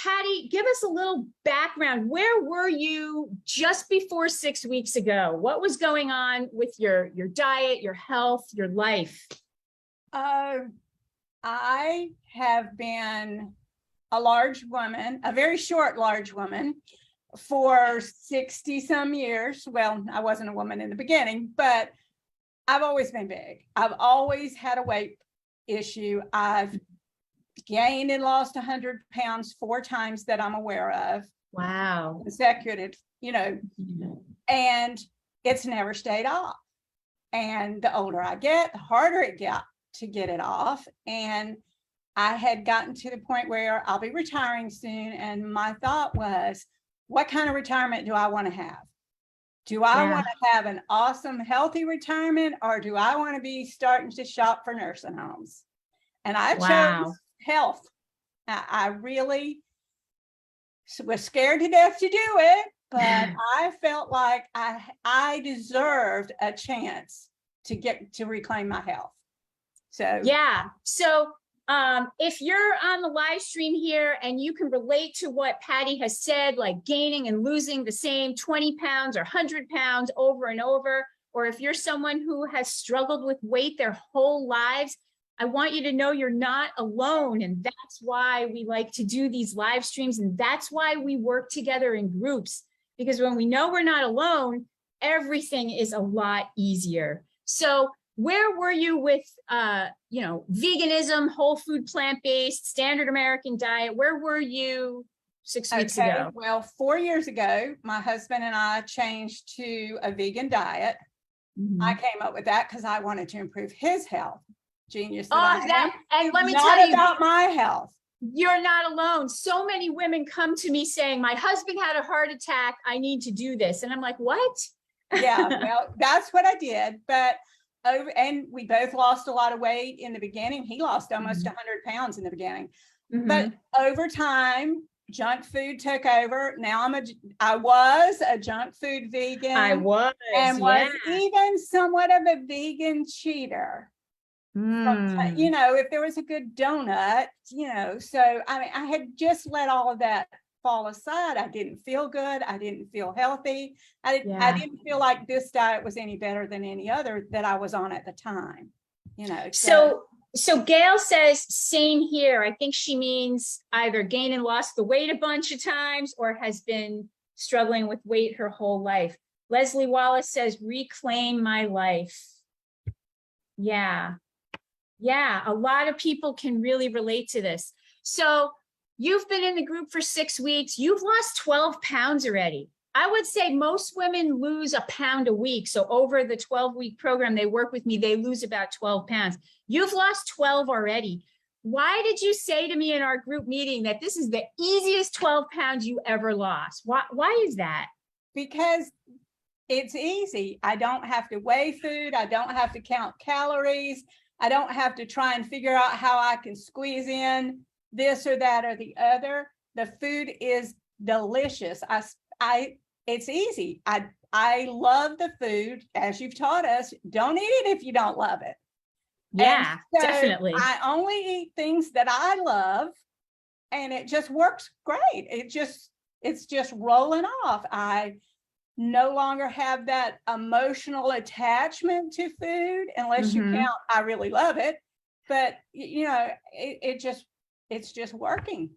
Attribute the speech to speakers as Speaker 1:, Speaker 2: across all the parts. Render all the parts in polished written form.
Speaker 1: Pattie, give us a little background. Where were you just before 6 weeks ago? What was going on with your diet, your health, your life?
Speaker 2: I have been a large woman, a very short large woman, for 60 some years. Well, I wasn't a woman in the beginning, but I've always been big. I've always had a weight issue. I've gained and lost 100 pounds 4 times that I'm aware of.
Speaker 1: Wow.
Speaker 2: Consecutive, and it's never stayed off. And the older I get, the harder it got to get it off. And I had gotten to the point where I'll be retiring soon. And my thought was, what kind of retirement do I want to have? Do I want to have an awesome, healthy retirement, or do I want to be starting to shop for nursing homes? And I chose health. I really was scared to death to do it, but I felt like I deserved a chance to get to reclaim my health. So
Speaker 1: yeah. So if you're on the live stream here and you can relate to what Pattie has said, like gaining and losing the same 20 pounds or 100 pounds over and over, or if you're someone who has struggled with weight their whole lives, I want you to know you're not alone. And that's why we like to do these live streams. And that's why we work together in groups, because when we know we're not alone, everything is a lot easier. So where were you with, veganism, whole food, plant-based, standard American diet? Where were you 6 weeks ago?
Speaker 2: Well, 4 years ago, my husband and I changed to a vegan diet. I came up with that because I wanted to improve his health. Genius.
Speaker 1: And let me
Speaker 2: not
Speaker 1: tell you
Speaker 2: about my health.
Speaker 1: You're not alone. So many women come to me saying, my husband had a heart attack. I need to do this. And I'm like, what?
Speaker 2: Yeah, well, that's what I did. But and we both lost a lot of weight in the beginning. He lost almost 100 pounds in the beginning. But over time, junk food took over. Now I was a junk food vegan.
Speaker 1: I was.
Speaker 2: And was even somewhat of a vegan cheater. If there was a good donut, so I mean, I had just let all of that fall aside. I didn't feel good. I didn't feel healthy. I didn't feel like this diet was any better than any other that I was on at the time,
Speaker 1: So Gail says, same here. I think she means either gained and lost the weight a bunch of times or has been struggling with weight her whole life. Leslie Wallace says, reclaim my life. Yeah, a lot of people can really relate to this. So you've been in the group for 6 weeks. You've lost 12 pounds already. I would say most women lose a pound a week. So over the 12-week program, they work with me, they lose about 12 pounds. You've lost 12 already. Why did you say to me in our group meeting that this is the easiest 12 pounds you ever lost? Why is that?
Speaker 2: Because it's easy. I don't have to weigh food. I don't have to count calories. I don't have to try and figure out how I can squeeze in this or that or the other. The food is delicious. It's easy. I love the food, as you've taught us. Don't eat it if you don't love it.
Speaker 1: Yeah, definitely.
Speaker 2: I only eat things that I love, and it just works great. It's just rolling off. I no longer have that emotional attachment to food, unless you count I really love it. But it's just working.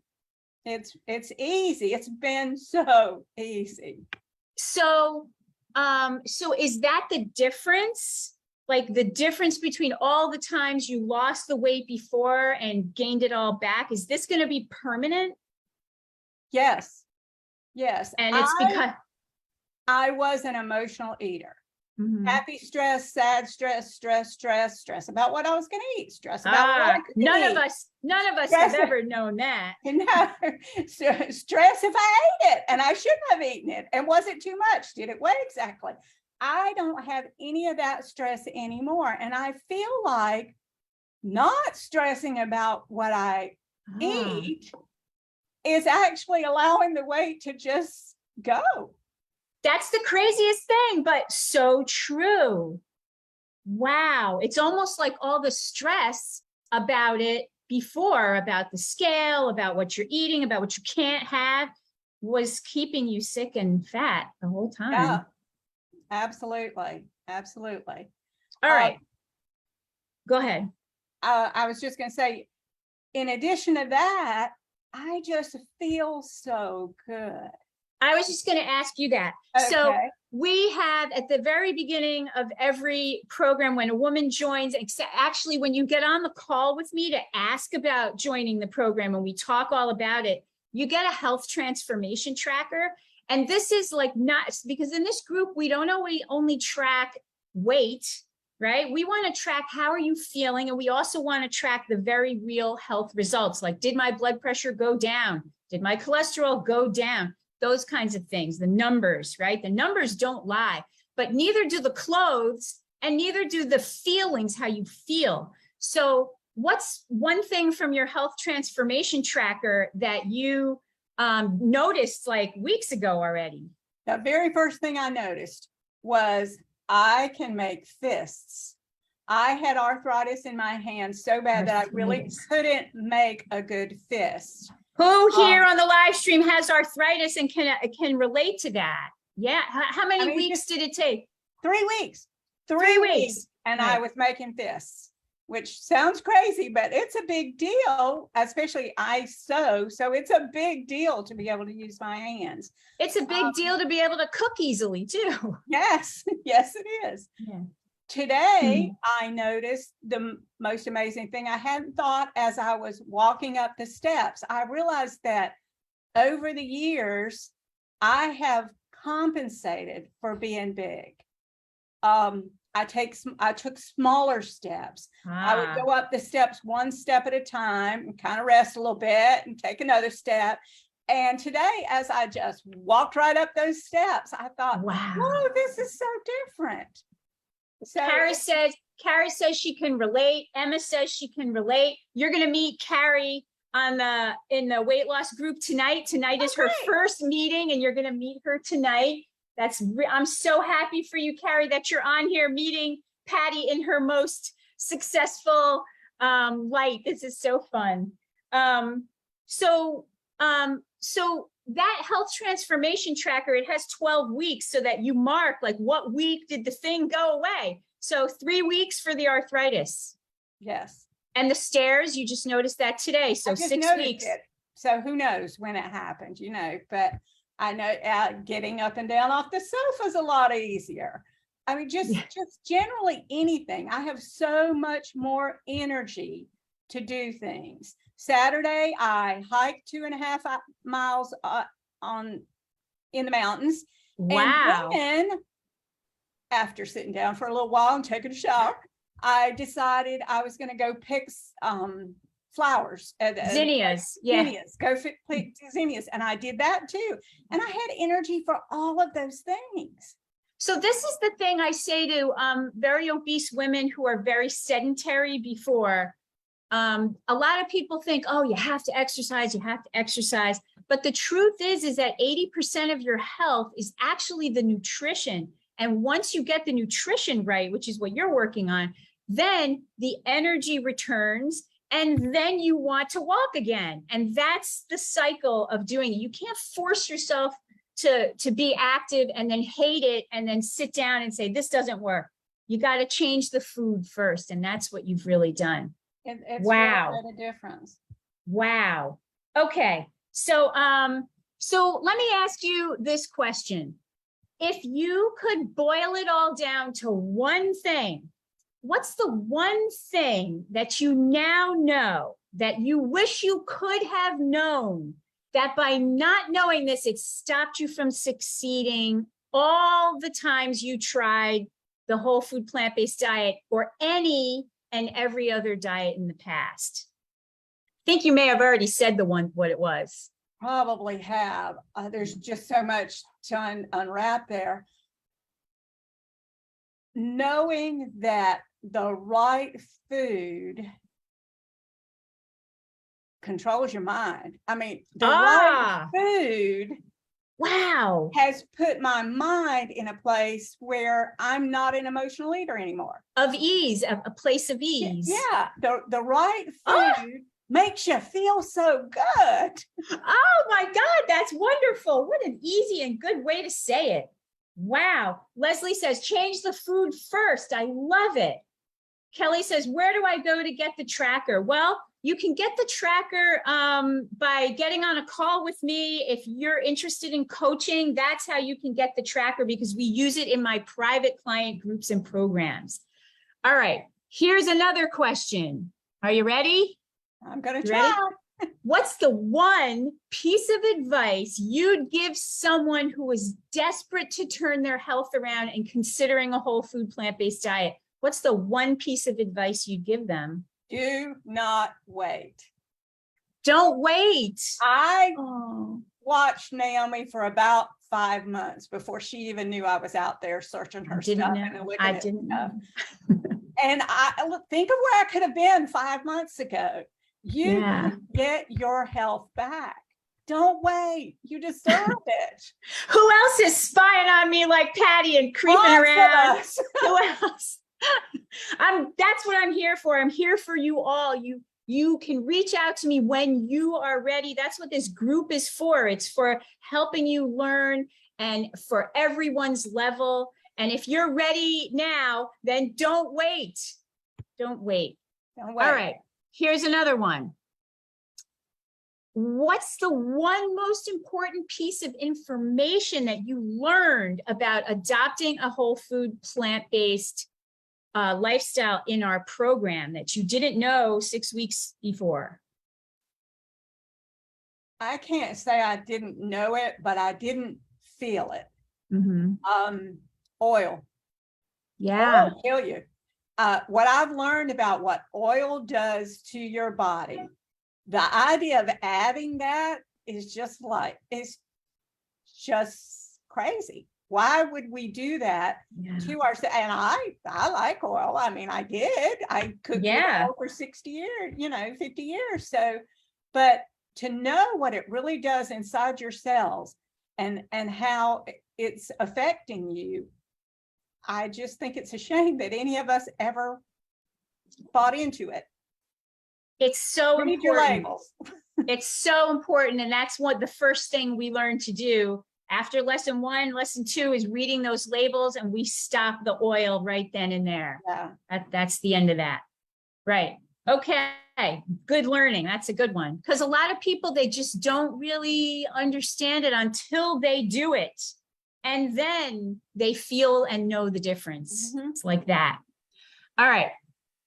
Speaker 2: It's easy. It's been so easy.
Speaker 1: So is that the difference? Like the difference between all the times you lost the weight before and gained it all back? Is this going to be permanent?
Speaker 2: Yes.
Speaker 1: And it's because
Speaker 2: I was an emotional eater. Happy stress, sad stress, stress about what I was going to eat, stress about what I could
Speaker 1: none
Speaker 2: eat.
Speaker 1: None of us have ever known that.
Speaker 2: Stress if I ate it and I shouldn't have eaten it. And was it too much? Did it weigh exactly? I don't have any of that stress anymore. And I feel like not stressing about what I eat is actually allowing the weight to just go.
Speaker 1: That's the craziest thing, but so true. Wow. It's almost like all the stress about it before about the scale, about what you're eating, about what you can't have, was keeping you sick and fat the whole time.
Speaker 2: Yeah, absolutely. Absolutely.
Speaker 1: All right. Go ahead.
Speaker 2: I was just going to say, in addition to that, I just feel so good.
Speaker 1: I was just going to ask you that.
Speaker 2: Okay.
Speaker 1: So we have at the very beginning of every program, when a woman joins, actually, when you get on the call with me to ask about joining the program and we talk all about it, you get a health transformation tracker. And this is like not, because in this group, we don't only track weight, right? We want to track how are you feeling? And we also want to track the very real health results. Like, did my blood pressure go down? Did my cholesterol go down? Those kinds of things, the numbers, right? The numbers don't lie, but neither do the clothes and neither do the feelings, how you feel. So what's one thing from your health transformation tracker that you noticed like weeks ago already?
Speaker 2: The very first thing I noticed was I can make fists. I had arthritis in my hands so bad that I really couldn't make a good fist.
Speaker 1: Who here on the live stream has arthritis and can relate to that? Yeah. How many weeks did it take?
Speaker 2: 3 weeks.
Speaker 1: 3 weeks.
Speaker 2: And I was making fists, which sounds crazy, but it's a big deal, especially I sew. So it's a big deal to be able to use my hands.
Speaker 1: It's a big deal to be able to cook easily too.
Speaker 2: Yes, yes, it is.
Speaker 1: Yeah.
Speaker 2: Today, I noticed the most amazing thing I hadn't thought as I was walking up the steps. I realized that over the years, I have compensated for being big. I took smaller steps. I would go up the steps one step at a time and kind of rest a little bit and take another step. And today, as I just walked right up those steps, I thought, wow, whoa, this is so different. So
Speaker 1: Carrie says she can relate. Emma says she can relate. You're going to meet Carrie in the weight loss group tonight. Tonight is her first meeting, and you're going to meet her tonight. I'm so happy for you, Carrie, that you're on here meeting Pattie in her most successful light. This is so fun. So that health transformation tracker, it has 12 weeks so that you mark like what week did the thing go away. So 3 weeks for the arthritis.
Speaker 2: Yes.
Speaker 1: And the stairs, you just noticed that today. So 6 weeks.
Speaker 2: So who knows when it happened, but I know getting up and down off the sofa is a lot easier. I mean, just generally anything. I have so much more energy to do things. Saturday, I hiked 2.5 miles in the mountains.
Speaker 1: Wow.
Speaker 2: And then, after sitting down for a little while and taking a shower, I decided I was going to go pick flowers.
Speaker 1: Zinnias.
Speaker 2: Zinnias. Go pick zinnias. And I did that too. And I had energy for all of those things.
Speaker 1: So this is the thing I say to very obese women who are very sedentary before. A lot of people think, oh, you have to exercise. But the truth is that 80% of your health is actually the nutrition. And once you get the nutrition right, which is what you're working on, then the energy returns and then you want to walk again. And that's the cycle of doing it. You can't force yourself to be active and then hate it and then sit down and say, this doesn't work. You got to change the food first. And that's what you've really done.
Speaker 2: It's
Speaker 1: wow.
Speaker 2: Really a difference.
Speaker 1: Wow. Okay. So let me ask you this question. If you could boil it all down to one thing, what's the one thing that you now know that you wish you could have known, that by not knowing this, it stopped you from succeeding all the times you tried the whole food plant-based diet or any and every other diet in the past? I think you may have already said what it was.
Speaker 2: Probably have. There's just so much to unwrap there. Knowing that the right food controls your mind. I mean, the right food
Speaker 1: wow,
Speaker 2: has put my mind in a place where I'm not an emotional eater anymore.
Speaker 1: Of ease, a place of ease.
Speaker 2: Yeah, the right food makes you feel so good.
Speaker 1: Oh my God, that's wonderful. What an easy and good way to say it. Wow. Leslie says, change the food first. I love it. Kelly says, where do I go to get the tracker? Well, you can get the tracker by getting on a call with me. If you're interested in coaching, that's how you can get the tracker, because we use it in my private client groups and programs. All right, here's another question. Are you ready?
Speaker 2: I'm going to
Speaker 1: You ready?
Speaker 2: try.
Speaker 1: What's the one piece of advice you'd give someone who is desperate to turn their health around and considering a whole food plant-based diet? What's the one piece of advice you'd give them?
Speaker 2: Do not wait.
Speaker 1: Don't wait.
Speaker 2: I watched Naomi for about 5 months before she even knew I was out there searching her stuff and looking at stuff. And I think of where I could have been 5 months ago. You can get your health back. Don't wait. You deserve it.
Speaker 1: Who else is spying on me like Pattie and creeping around? Who else? That's what I'm here for. I'm here for you all. You can reach out to me when you are ready. That's what this group is for. It's for helping you learn and for everyone's level. And if you're ready now, then don't wait. Don't wait.
Speaker 2: Don't wait.
Speaker 1: All right. Here's another one. What's the one most important piece of information that you learned about adopting a whole food plant-based lifestyle in our program that you didn't know 6 weeks before?
Speaker 2: I can't say I didn't know it, but I didn't feel it. Oil.
Speaker 1: Yeah.
Speaker 2: Oil will kill you. What I've learned about what oil does to your body, the idea of adding that is just like, it's just crazy. Why would we do that to ourselves? And I like oil. I mean, I cooked with oil for 60 years, 50 years. So, but to know what it really does inside your cells and how it's affecting you, I just think it's a shame that any of us ever bought into it.
Speaker 1: It's so
Speaker 2: Read your labels.
Speaker 1: It's so important. And that's what the first thing we learn to do after lesson 1. Lesson 2 is reading those labels, and we stop the oil right then and there.
Speaker 2: Yeah.
Speaker 1: That's the end of that. Right. Okay. Good learning. That's a good one. Because a lot of people, they just don't really understand it until they do it. And then they feel and know the difference. It's like that. All right.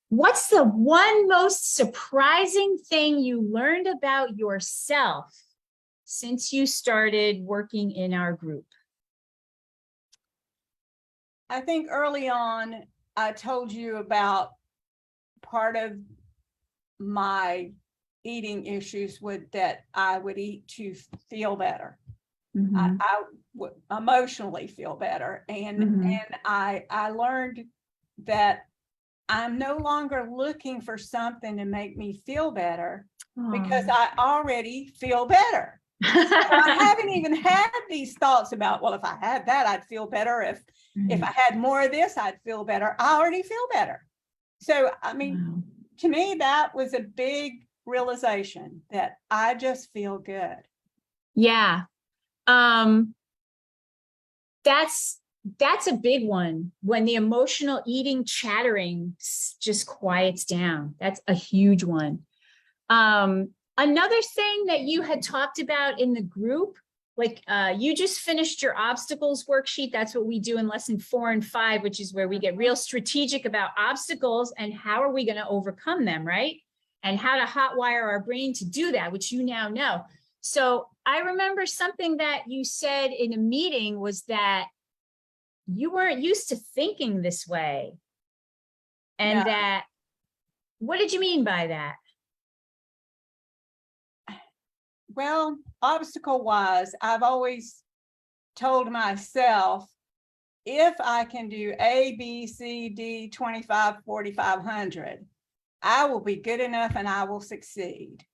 Speaker 1: What's the one most surprising thing you learned about yourself since you started working in our group?
Speaker 2: I think early on, I told you about part of my eating issues that I would eat to feel better. I would emotionally feel better. And I learned that I'm no longer looking for something to make me feel better because I already feel better. So I haven't even had these thoughts about, well, if I had that, I'd feel better. If I had more of this, I'd feel better. I already feel better. So, I mean, to me, that was a big realization that I just feel good.
Speaker 1: Yeah. That's a big one. When the emotional eating chattering just quiets down, that's a huge one. Another thing that you had talked about in the group, like you just finished your obstacles worksheet. That's what we do in lesson 4 and 5, which is where we get real strategic about obstacles and how are we going to overcome them, right? And how to hotwire our brain to do that, which you now know. So I remember something that you said in a meeting was that you weren't used to thinking this way. And that, what did you mean by that?
Speaker 2: Well, obstacle wise, I've always told myself, if I can do A, B, C, D, 25, 4500, I will be good enough and I will succeed.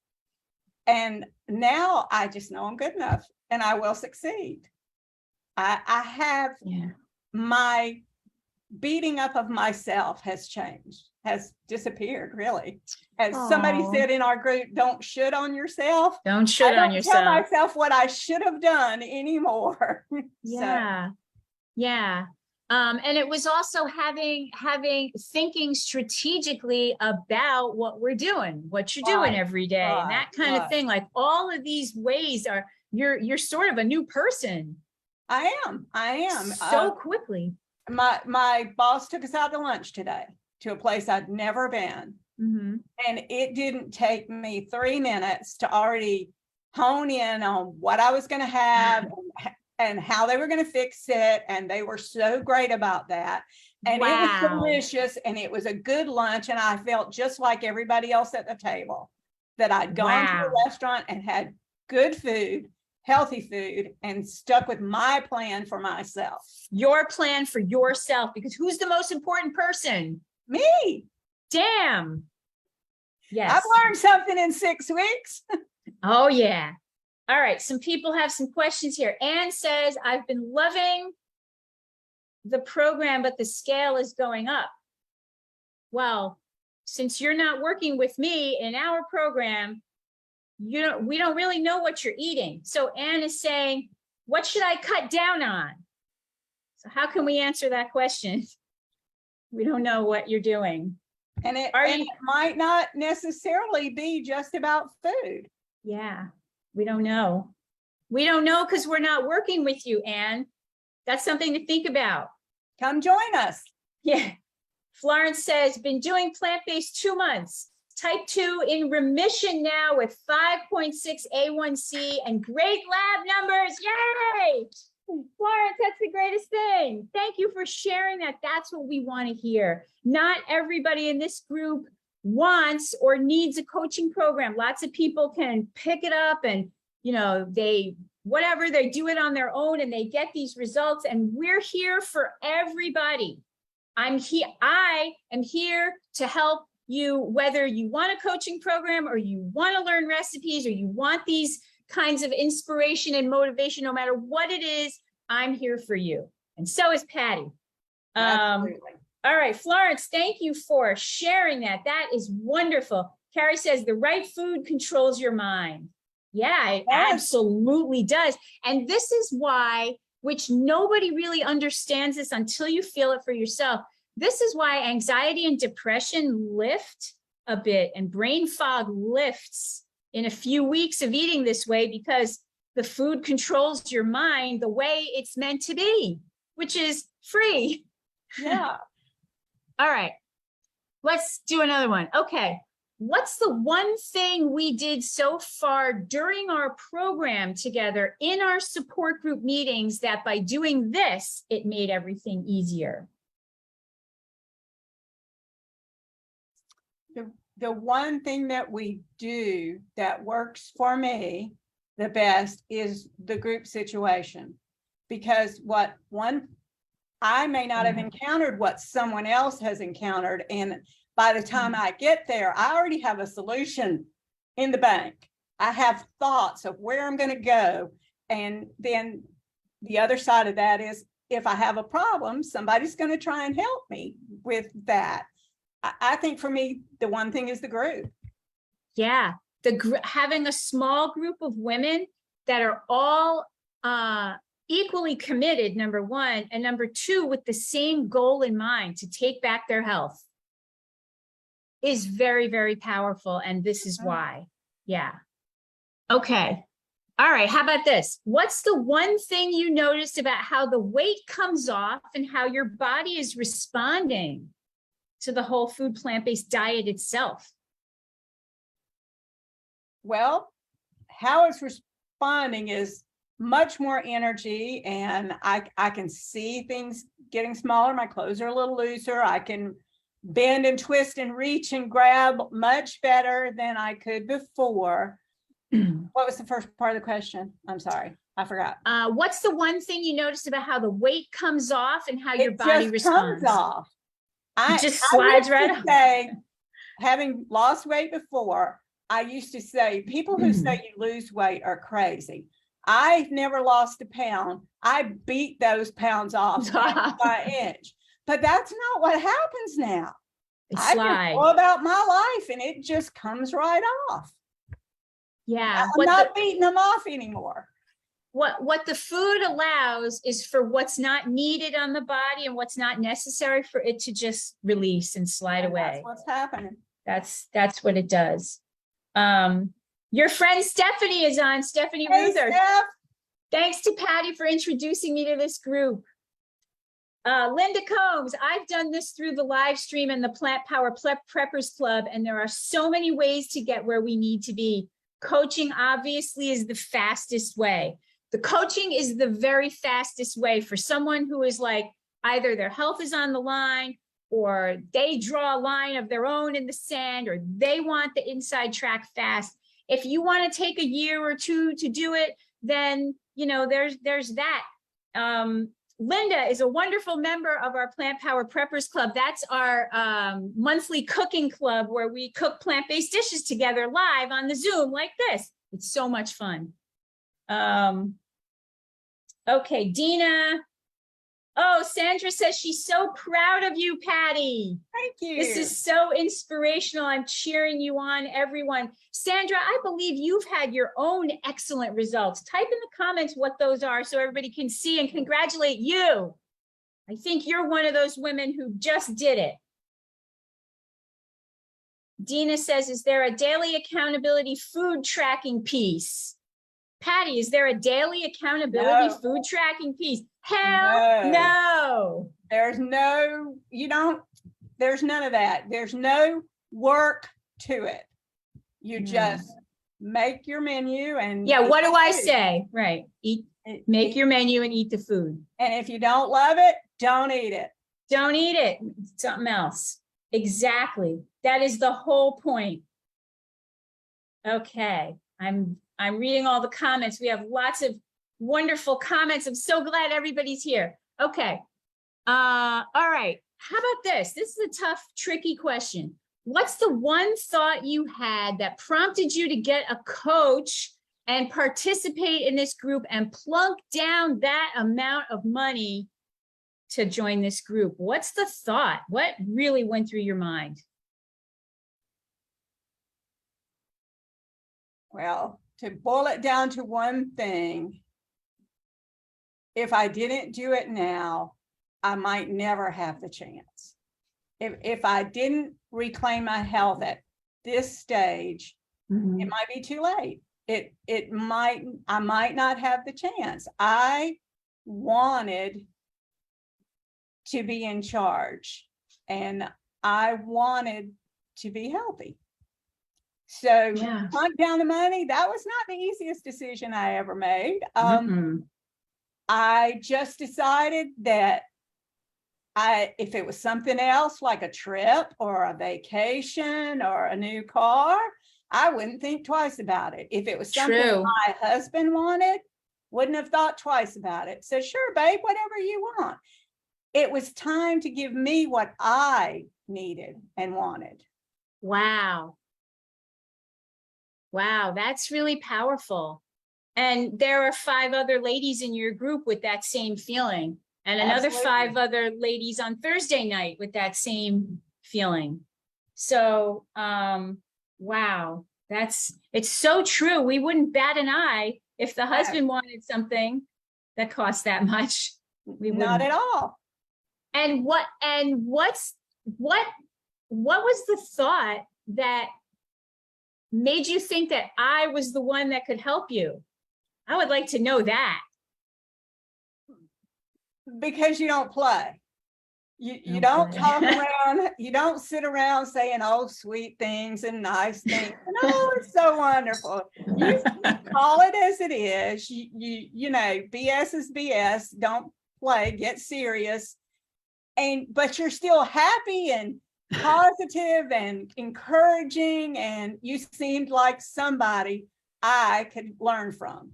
Speaker 2: And now I just know I'm good enough and I will succeed. I have my beating up of myself has changed. has disappeared, really. As somebody
Speaker 1: Aw.
Speaker 2: said in our group, don't should on yourself.
Speaker 1: Don't shit
Speaker 2: I
Speaker 1: on
Speaker 2: don't tell
Speaker 1: yourself.
Speaker 2: myself what I should have done anymore. So,
Speaker 1: Yeah. Yeah. And it was also having thinking strategically about what we're doing, what you're doing
Speaker 2: Right,
Speaker 1: every day, and that kind of
Speaker 2: right.
Speaker 1: thing. Like all of these ways are you're sort of a new person
Speaker 2: I am.
Speaker 1: so quickly.
Speaker 2: My boss took us out to lunch today to a place I'd never been.
Speaker 1: Mhm.
Speaker 2: And it didn't take me 3 minutes to already hone in on what I was going to have and how they were going to fix it. And they were so great about that. And it was
Speaker 1: Wow.
Speaker 2: delicious and it was a good lunch. And I felt just like everybody else at the table, that I'd gone to
Speaker 1: Wow.
Speaker 2: a restaurant and had good food, healthy food, and stuck with my plan for myself.
Speaker 1: Your plan for yourself, because who's the most important person?
Speaker 2: Me.
Speaker 1: Damn. Yes.
Speaker 2: I've learned something in 6 weeks.
Speaker 1: Oh, yeah. All right. Some people have some questions here. Anne says, I've been loving the program, but the scale is going up. Well, since you're not working with me in our program, we don't really know what you're eating. So Anne is saying, what should I cut down on? So how can we answer that question? We don't know what you're doing.
Speaker 2: And it might not necessarily be just about food.
Speaker 1: Yeah, we don't know. We don't know because we're not working with you, Anne. That's something to think about.
Speaker 2: Come join us.
Speaker 1: Yeah. Florence says, been doing plant-based 2 months. Type 2 in remission now with 5.6 A1C and great lab numbers. Yay! Florence, that's the greatest thing. Thank you for sharing that. That's what we want to hear. Not everybody in this group wants or needs a coaching program. Lots of people can pick it up and, they do it on their own and they get these results. And we're here for everybody. I am here to help you, whether you want a coaching program or you want to learn recipes or you want these kinds of inspiration and motivation, no matter what it is, I'm here for you. And so is Pattie.
Speaker 2: Absolutely.
Speaker 1: All right, Florence, thank you for sharing that. That is wonderful. Carrie says the right food controls your mind. Yeah, it absolutely does. And this is why, which nobody really understands this until you feel it for yourself. This is why anxiety and depression lift a bit and brain fog lifts in a few weeks of eating this way, because the food controls your mind the way it's meant to be, which is free.
Speaker 2: Yeah.
Speaker 1: All right, let's do another one. Okay, what's the one thing we did so far during our program together in our support group meetings that by doing this, it made everything easier?
Speaker 2: The one thing that we do that works for me the best is the group situation, because I may not have encountered what someone else has encountered. And by the time I get there, I already have a solution in the bank. I have thoughts of where I'm going to go. And then the other side of that is, if I have a problem, somebody's going to try and help me with that. I think for me, the one thing is the group.
Speaker 1: Yeah, having a small group of women that are all equally committed, number one, and number two, with the same goal in mind, to take back their health, is very, very powerful. And this is why. Yeah. Okay. All right. How about this? What's the one thing you noticed about how the weight comes off and how your body is responding to the whole food plant-based diet itself?
Speaker 2: Well, how it's responding is much more energy, and I can see things getting smaller. My clothes are a little looser. I can bend and twist and reach and grab much better than I could before. What was the first part of the question? I'm sorry, I forgot.
Speaker 1: What's the one thing you noticed about how the weight comes off and how your body responds?
Speaker 2: Comes off.
Speaker 1: It just slides right off.
Speaker 2: Say, having lost weight before, I used to say, people who say you lose weight are crazy. I've never lost a pound. I beat those pounds off inch by inch. But that's not what happens now.
Speaker 1: They
Speaker 2: I just
Speaker 1: slide.
Speaker 2: go about my life and it just comes right off.
Speaker 1: Yeah.
Speaker 2: I'm not beating them off anymore.
Speaker 1: What the food allows is for what's not needed on the body and what's not necessary for it to just release and slide
Speaker 2: And
Speaker 1: away.
Speaker 2: that's what's happening.
Speaker 1: That's what it does. Your friend Stephanie is on, Stephanie
Speaker 2: Hey,
Speaker 1: Ruther.
Speaker 2: Steph.
Speaker 1: Thanks to Pattie for introducing me to this group. Linda Combs, I've done this through the live stream and the Plant Power Preppers Club, and there are so many ways to get where we need to be. Coaching obviously is the fastest way. The coaching is the very fastest way for someone who is like, either their health is on the line, or they draw a line of their own in the sand, or they want the inside track fast. If you want to take a year or two to do it, then, you know, there's that. Linda is a wonderful member of our Plant Power Preppers Club. That's our monthly cooking club where we cook plant-based dishes together live on the Zoom like this. It's so much fun. Okay, Dina. Oh, Sandra says she's so proud of you, Pattie.
Speaker 2: Thank you.
Speaker 1: This is so inspirational. I'm cheering you on, everyone. Sandra, I believe you've had your own excellent results. Type in the comments what those are so everybody can see and congratulate you. I think you're one of those women who just did it. Dina says, is there a daily accountability food tracking piece? Pattie, is there a daily accountability food tracking piece? Hell no.
Speaker 2: There's no, there's none of that. There's no work to it. You just make your menu and
Speaker 1: what do I say? Right. Make your menu and eat the food.
Speaker 2: And if you don't love it, don't eat it.
Speaker 1: Don't eat it. Something else. Exactly. That is the whole point. Okay. I'm reading all the comments. We have lots of wonderful comments. I'm so glad everybody's here. Okay. All right. How about this? This is a tough, tricky question. What's the one thought you had that prompted you to get a coach and participate in this group and plunk down that amount of money to join this group? What's the thought? What really went through your mind?
Speaker 2: Well, to boil it down to one thing, if I didn't do it now, I might never have the chance. If I didn't reclaim my health at this stage, it might be too late. I might not have the chance. I wanted to be in charge and I wanted to be healthy. So hunt down the money, that was not the easiest decision I ever made. I just decided that if it was something else like a trip or a vacation or a new car, I wouldn't think twice about it. If it was something my husband wanted, wouldn't have thought twice about it. So sure, babe, whatever you want. It was time to give me what I needed and wanted.
Speaker 1: Wow. Wow, that's really powerful. And there are 5 other ladies in your group with that same feeling, and another 5 other ladies on Thursday night with that same feeling. So, wow, it's so true. We wouldn't bat an eye if the husband wanted something that cost that much. We wouldn't.
Speaker 2: Not at all.
Speaker 1: And what was the thought that made you think that I was the one that could help you? I would like to know that. Because
Speaker 2: you don't play. You don't talk around, you don't sit around saying, oh, sweet things and nice things. And, oh, it's so wonderful. You call it as it is. You know, BS is BS. Don't play, get serious. But you're still happy and positive and encouraging, and you seemed like somebody I could learn from.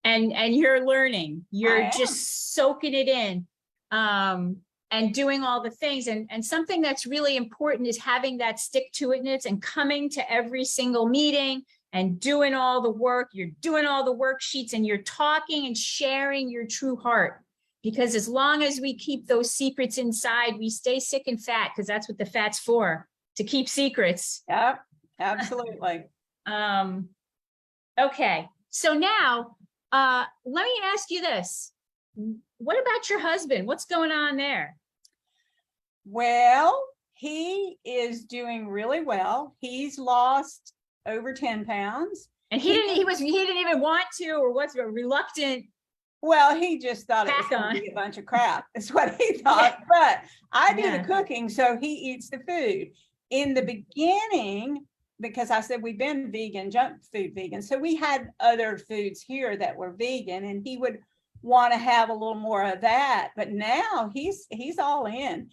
Speaker 1: And you're learning. You're just soaking it in, and doing all the things. And something that's really important is having that stick-to-itness and coming to every single meeting and doing all the work. You're doing all the worksheets and you're talking and sharing your true heart. Because as long as we keep those secrets inside, we stay sick and fat, because that's what the fat's for, to keep secrets.
Speaker 2: Yep, absolutely.
Speaker 1: Okay, so now let me ask you this. What about your husband? What's going on there?
Speaker 2: Well, he is doing really well. He's lost over 10 pounds.
Speaker 1: And he didn't even want to, or was reluctant.
Speaker 2: Well, he just thought it was going to be a bunch of crap. That's what he thought. But I do the cooking, so he eats the food. In the beginning, because I said we've been vegan, junk food vegan, so we had other foods here that were vegan, and he would want to have a little more of that. But now he's all in.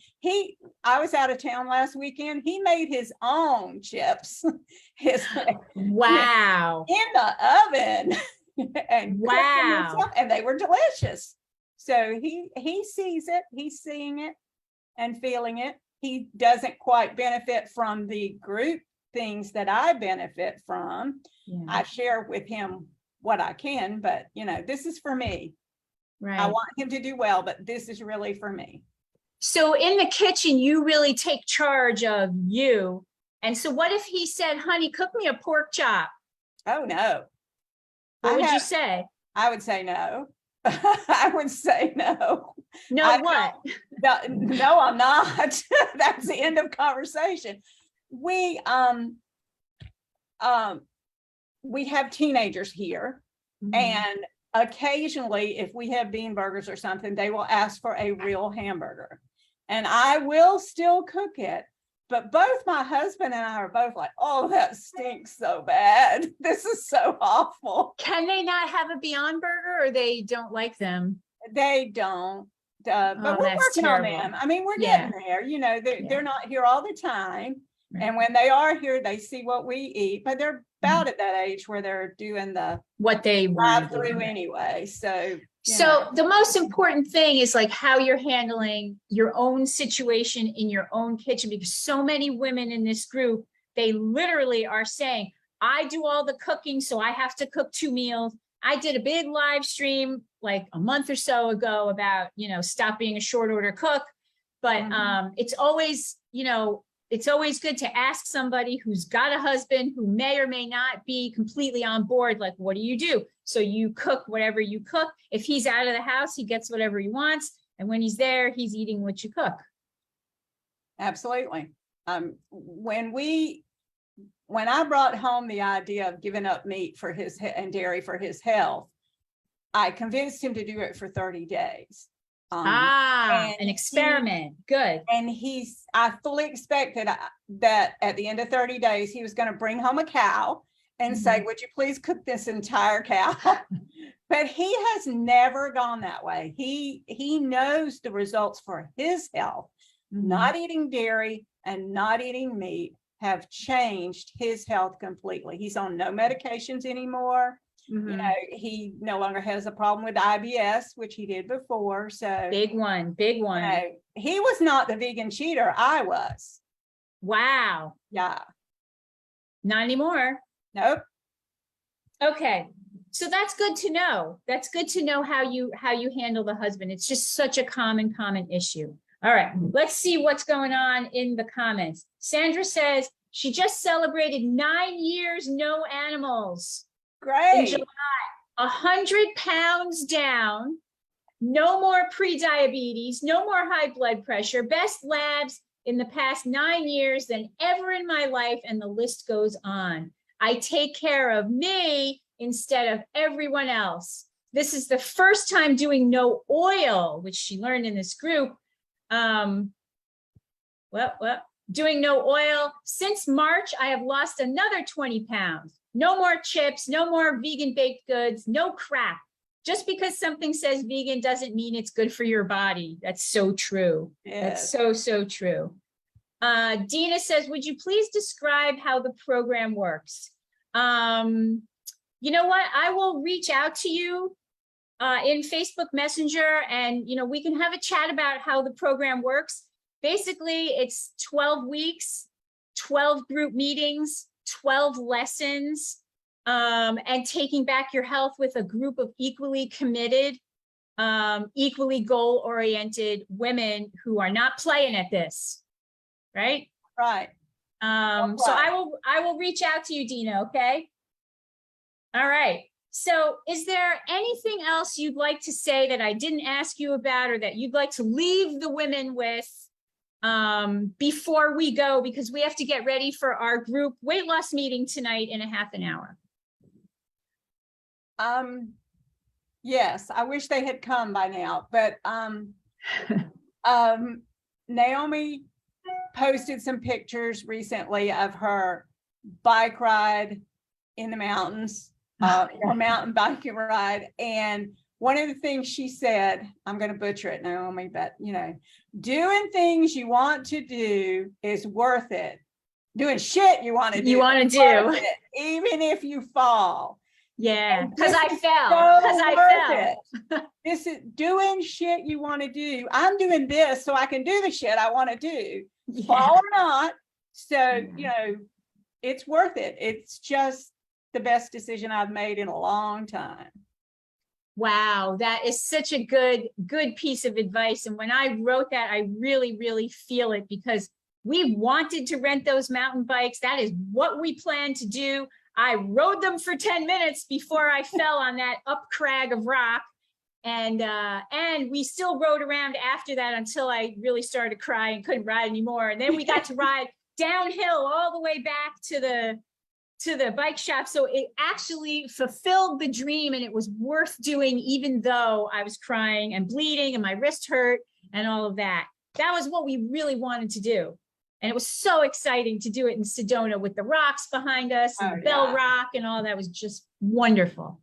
Speaker 2: I was out of town last weekend. He made his own chips.
Speaker 1: Wow.
Speaker 2: In the oven. And
Speaker 1: wow.
Speaker 2: And they were delicious. So he sees it, he's seeing it and feeling it. He doesn't quite benefit from the group things that I benefit from. Yeah. I share with him what I can, but this is for me. Right. I want him to do well, but this is really for me.
Speaker 1: So in the kitchen, you really take charge of you. And so what if he said, honey, cook me a pork chop?
Speaker 2: Oh, no.
Speaker 1: What would you say?
Speaker 2: I would say no. I would say no.
Speaker 1: No, what?
Speaker 2: No, I'm not. That's the end of conversation. We have teenagers here, and occasionally, if we have bean burgers or something, they will ask for a real hamburger, and I will still cook it. But both my husband and I are both like, oh, that stinks so bad. This is so awful.
Speaker 1: Can they not have a Beyond Burger, or they don't like them?
Speaker 2: They don't. But we're working terrible. On them. I mean, we're getting there. They're not here all the time. Right. And when they are here, they see what we eat. But they're about at that age where they're doing
Speaker 1: what they
Speaker 2: drive through anyway. So
Speaker 1: the most important thing is like how you're handling your own situation in your own kitchen, because so many women in this group, they literally are saying, I do all the cooking, so I have to cook 2 meals. I did a big live stream like a month or so ago about, stop being a short order cook. But it's always, it's always good to ask somebody who's got a husband who may or may not be completely on board. Like, what do you do? So you cook whatever you cook. If he's out of the house, he gets whatever he wants. And when he's there, he's eating what you cook.
Speaker 2: Absolutely. When I brought home the idea of giving up meat for and dairy for his health, I convinced him to do it for 30 days.
Speaker 1: An experiment. Good.
Speaker 2: And I fully expected that at the end of 30 days, he was going to bring home a cow and say, would you please cook this entire cow? But he has never gone that way. He knows the results for his health. Not eating dairy and not eating meat have changed his health completely. He's on no medications anymore. He no longer has a problem with IBS, which he did before. So
Speaker 1: big one.
Speaker 2: He was not the vegan cheater. I was.
Speaker 1: Wow.
Speaker 2: Yeah.
Speaker 1: Not anymore.
Speaker 2: Nope.
Speaker 1: Okay. So that's good to know. That's good to know how you handle the husband. It's just such a common issue. All right. Let's see what's going on in the comments. Sandra says she just celebrated 9 years, no animals.
Speaker 2: Great.
Speaker 1: In July, 100 pounds down, no more pre-diabetes, no more high blood pressure, best labs in the past 9 years than ever in my life, and the list goes on. I take care of me instead of everyone else. This is the first time doing no oil, which she learned in this group. Doing no oil. Since March, I have lost another 20 pounds. No more chips, no more vegan baked goods, no crap. Just because something says vegan doesn't mean it's good for your body. That's so true. Yes. That's so true. Dina says, would you please describe how the program works? You know what? I will reach out to you in Facebook Messenger, and we can have a chat about how the program works. Basically, it's 12 weeks, 12 group meetings, 12 lessons, and taking back your health with a group of equally committed equally goal-oriented women who are not playing at this, right?
Speaker 2: Right.
Speaker 1: So I will reach out to you, Dina, okay? All right. So is there anything else you'd like to say that I didn't ask you about, or that you'd like to leave the women with before we go, because we have to get ready for our group weight loss meeting tonight in a half an hour?
Speaker 2: Yes, I wish they had come by now, but Naomi posted some pictures recently of her bike ride in the mountains, or mountain biking ride. And one of the things she said, I'm going to butcher it, Naomi, but you know, doing things you want to do is worth it. Doing shit you want to do, even if you fall.
Speaker 1: Yeah, because I fell. Because I fell.
Speaker 2: This is doing shit you want to do. I'm doing this so I can do the shit I want to do, fall or not. So, you know, it's worth it. It's just the best decision I've made in a long time.
Speaker 1: Wow, that is such a good piece of advice. And when I wrote that, I really feel it, because we wanted to rent those mountain bikes. That is what we planned to do. I rode them for 10 minutes before I fell on that up crag of rock. And we still rode around after that until I really started to cry and couldn't ride anymore. And then we got to ride downhill all the way back to the bike shop. So it actually fulfilled the dream, and it was worth doing, even though I was crying and bleeding and my wrist hurt and all of that. That was what we really wanted to do. And it was so exciting to do it in Sedona with the rocks behind us and the Bell Rock and all that. Was just wonderful.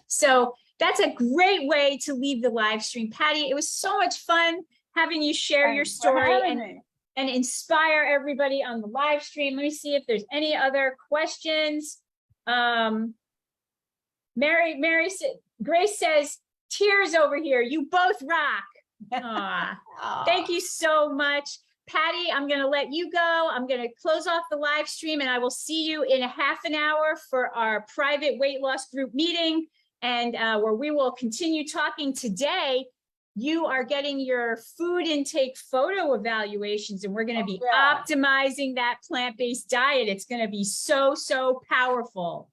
Speaker 1: So that's a great way to leave the live stream. Pattie, it was so much fun having you share your story and inspire everybody on the live stream. Let me see if there's any other questions. Grace says, tears over here. You both rock. Thank you so much. Pattie, I'm going to let you go. I'm going to close off the live stream, and I will see you in a half an hour for our private weight loss group meeting, and where we will continue talking today. You are getting your food intake photo evaluations, and we're going to be optimizing that plant-based diet. It's going to be so powerful.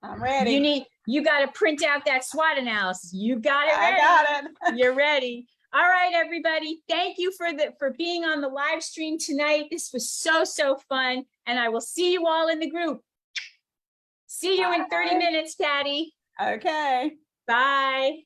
Speaker 2: I'm ready.
Speaker 1: You got to print out that SWOT analysis. You got it ready.
Speaker 2: I got it.
Speaker 1: You're ready. All right, everybody. Thank you for being on the live stream tonight. This was so fun, and I will see you all in the group. See you in 30 minutes, Pattie.
Speaker 2: Okay.
Speaker 1: Bye.